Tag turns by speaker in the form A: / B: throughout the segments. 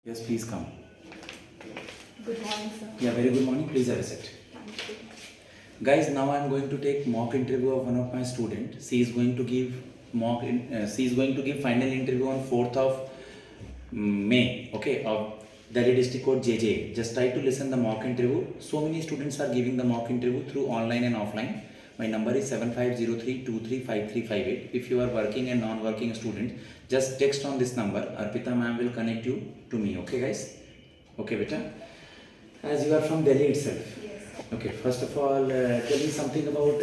A: Yes, please come.
B: Good morning, sir.
A: Yeah, very good morning. Please have a seat.
B: Thank you.
A: Guys, now I am going to take mock interview of one of my student. She is going to give she is going to give final interview on 4th of May. Okay, of Delhi District Court JJ. Just try to listen the mock interview. So many students are giving the mock interview through online and offline. My number is 7503235358. If you are working and non-working student, just text on this number. Arpita ma'am will connect you to me. Okay, guys. Okay, beta. As you are from Delhi itself.
B: Yes.
A: Okay, first of all, tell me something about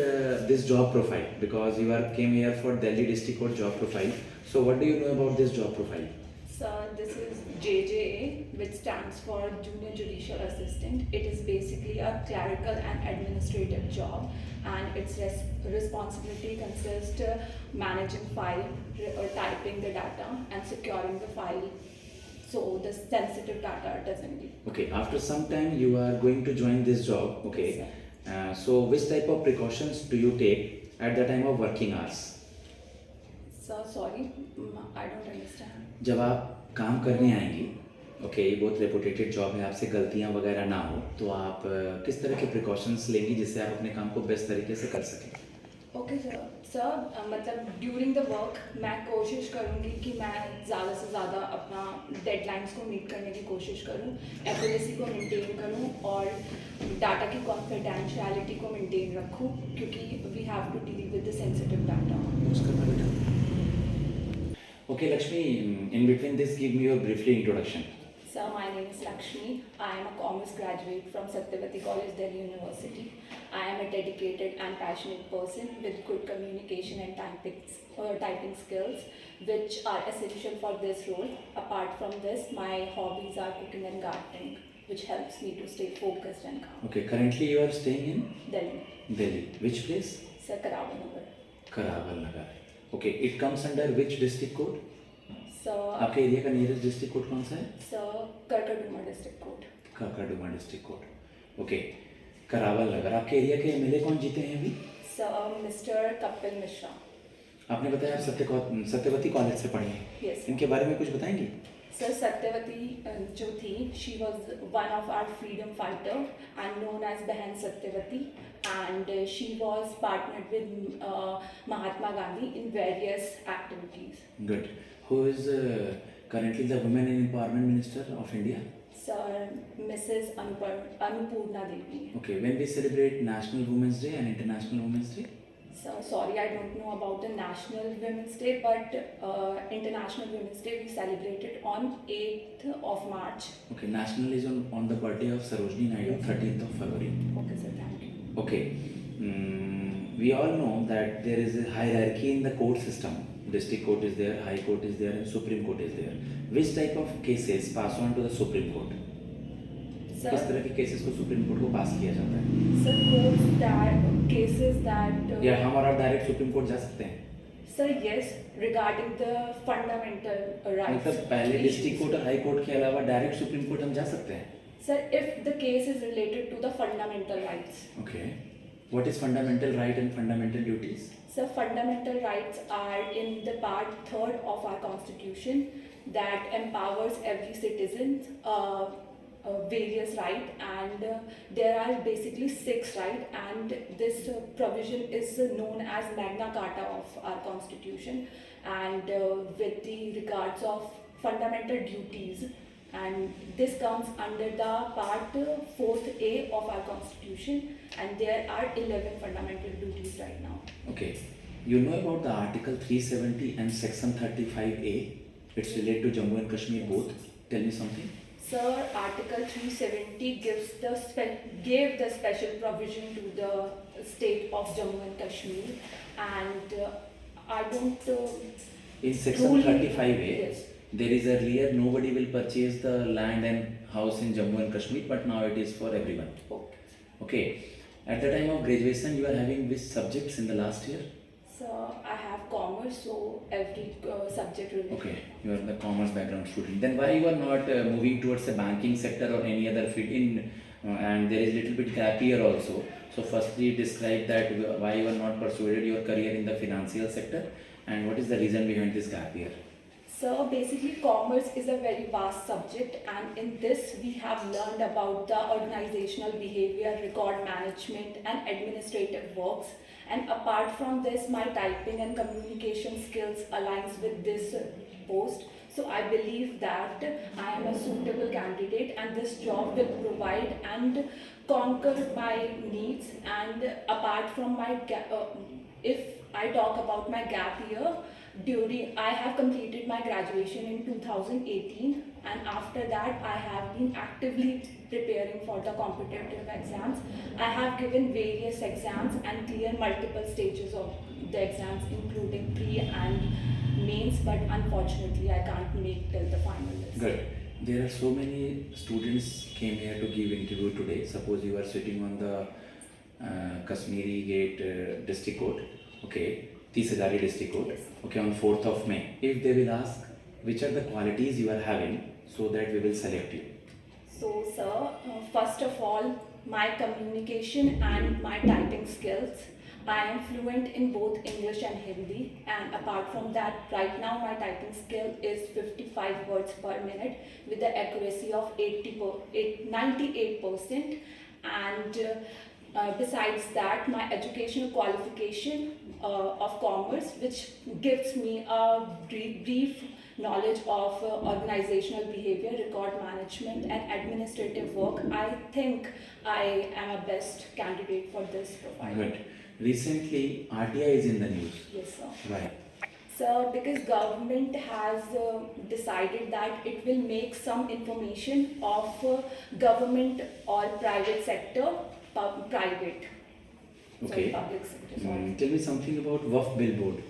A: this job profile, because you are came here for Delhi District Court job profile. So, what do you know about this job profile?
B: So this is JJA, which stands for Junior Judicial Assistant. It is basically a clerical and administrative job, and its responsibility consists managing file, or typing the data, and securing the file, so the sensitive data doesn't leak.
A: Okay, after some time you are going to join this job. Okay,
B: Yes,
A: so which type of precautions do you take at the time of working hours?
B: So sorry, I don't understand.
A: जब आप काम करने आएंगी, okay, ये बहुत reputed job है, आपसे गलतियां वगैरह ना हो, तो आप किस तरह के प्रिकॉशंस लेंगी जिससे आप अपने काम को बेस्ट तरीके से कर सकें?
B: ओके सर, मतलब ड्यूरिंग द वर्क मैं कोशिश करूँगी कि मैं ज़्यादा से ज़्यादा अपना डेडलाइंस को मीट करने की कोशिश करूँ, एक्यूरेसी को मेंटेन करूँ और डाटा की कॉन्फिडेंशियलिटी को मेंटेन रखूँ, क्योंकि we have to deal with the sensitive data.
A: Okay, Lakshmi, in between this, give me your briefly introduction.
B: Sir, my name is Lakshmi. I am a commerce graduate from Satyavati College, Delhi University. I am a dedicated and passionate person with good communication and typing skills, which are essential for this role. Apart from this, my hobbies are cooking and gardening, which helps me to stay focused and calm.
A: Okay, currently you are staying in
B: Delhi.
A: Delhi. Which place?
B: Sir, Karawal Nagar.
A: Karawal Nagar. Okay, it comes under which district code?
B: So,
A: आपके area का nearest district code कौन सा है?
B: Sir, Karkaduma district code.
A: Karkarduma district code. Okay, Karawal Nagar. आपके area के MLA कौन जीते हैं अभी?
B: Sir, Mr. Kapil Mishra.
A: आपने बताया आप सत्यवती कॉलेज से पढ़ी हैं.
B: Yes.
A: इनके बारे में कुछ बताएंगी?
B: Sir, Satyavati जो थी, she was one of our freedom fighter and known as Behan Satyavati, and she was partnered with Mahatma Gandhi in various activities.
A: Good. Who is currently the Women Empowerment Minister of India?
B: Sir, Mrs. Annapurna Devi.
A: Okay, when we celebrate National Women's Day and International Women's Day?
B: So sorry, I don't know about the National Women's Day, but International Women's Day we celebrated on 8th of March.
A: Okay, national is on the birthday of Sarojini Naidu, 13th of February.
B: Okay, sir, thank you.
A: Okay, we all know that there is a hierarchy in the court system. District court is there, high court is there, and supreme court is there. Which type of cases pass on to the supreme court?
B: Sir,
A: किस तरह के cases को supreme court को pass किया जाता है?
B: sir, cases that
A: या हम और आप direct supreme court जा सकते हैं?
B: Sir, yes, regarding the fundamental rights.
A: मतलब पहले district court और high court के अलावा direct supreme court हम जा सकते हैं?
B: Sir, if the case is related to the fundamental rights.
A: Okay. What is fundamental right and fundamental duties?
B: So fundamental rights are in the part 3rd of our constitution that empowers every citizen various right, and there are basically 6 right, and this provision is known as Magna Carta of our constitution, and with the regards of fundamental duties, and this comes under the part 4th A of our constitution, and there are 11 fundamental duties right now.
A: Okay. You know about the Article 370 and Section 35A? It's related to Jammu and Kashmir both. Tell me something.
B: Sir, Article 370 gave the special provision to the state of Jammu and Kashmir, and I don't.
A: In Section
B: truly-
A: 35A,
B: Yes.
A: there is earlier nobody will purchase the land and house in Jammu and Kashmir, but now it is for everyone.
B: Okay.
A: Okay. At the time of graduation, you are having which subjects in the last year?
B: So I have commerce, so every subject related.
A: Okay, you are the commerce background student. Then why you are not moving towards the banking sector or any other field in? And there is little bit gap here also. So firstly, describe that why you are not pursued your career in the financial sector, and what is the reason behind this gap here?
B: So basically, commerce is a very vast subject, and in this we have learned about the organizational behavior, record management, and administrative works. And apart from this, my typing and communication skills aligns with this post. So I believe that I am a suitable candidate, and this job will provide and conquer my needs. And apart from my if I talk about my gap year, during I have completed my graduation in 2018, and after that I have been actively preparing for the competitive exams. I have given various exams and cleared multiple stages of the exams, including pre and mains, but unfortunately I can't make till the final list.
A: Good. There are so many students came here to give interview today. Suppose you are sitting on the Kashmiri Gate district court, okay, Tisagari district court,
B: Yes.
A: okay, on 4th of May. If they will ask which are the qualities you are having, so that we will select you.
B: So, sir, first of all, my communication and my typing skills. I am fluent in both English and Hindi, and apart from that, right now my typing skill is 55 words per minute with the accuracy of 98%. And besides that, my educational qualification of commerce, which gives me a brief knowledge of organizational behavior, record management, and administrative work. I think I am a best candidate for this profile.
A: Good. Recently, RTI is in the news.
B: Yes, sir.
A: Why?
B: So, because government has decided that it will make some information of government or private sector, private, sorry,
A: Okay.
B: public sector, sorry.
A: Tell me something about Waqf Bill Board.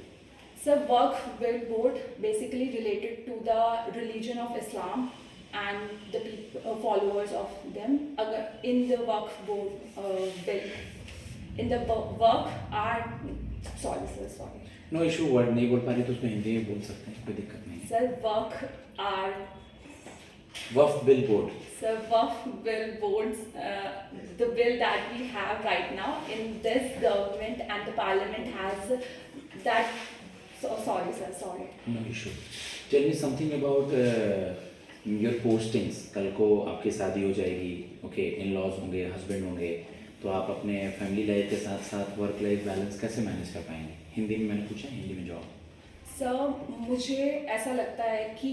B: So, Waqf Bill Board basically related to the religion of Islam and the followers of them. In the Waqf Board bill, in the Waqf are sorry.
A: No issue word नहीं बोल पा रही तो उसको हिंदी में बोल सकते हैं, कोई दिक्कत नहीं है.
B: So, Waqf are
A: Waqf bill board.
B: So Waqf bill boards, the bill that we have right now in this government and the parliament has that. So sorry, sir. Sorry.
A: No issue. Tell me something about your postings. कल को आपकी शादी हो जाएगी, okay, in laws होंगे, husband होंगे, तो आप अपने फैमिली लाइफ के साथ साथ वर्क लाइफ बैलेंस कैसे मैनेज कर पाएंगे? हिंदी में मैंने पूछा, हिंदी में जॉब.
B: सर, मुझे ऐसा लगता है कि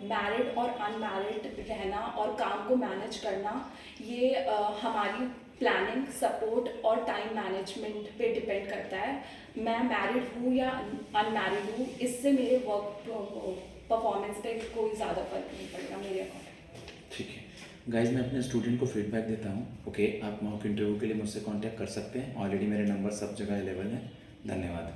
B: मैरिड और अनमैरिड रहना और काम को मैनेज करना ये हमारी प्लानिंग, सपोर्ट और टाइम मैनेजमेंट पे डिपेंड करता है. मैं मैरिड हूँ या अनमैरिड हूँ, इससे मेरे वर्क परफॉर्मेंस पे कोई ज़्यादा फर्क नहीं पड़ेगा मेरे अकॉर्डिंग.
A: ठीक है गाइज, मैं अपने स्टूडेंट को फीडबैक देता हूँ. ओके, आप मॉक इंटरव्यू के लिए मुझसे कांटेक्ट कर सकते हैं. ऑलरेडी मेरे नंबर सब जगह अवेलेबल हैं. धन्यवाद.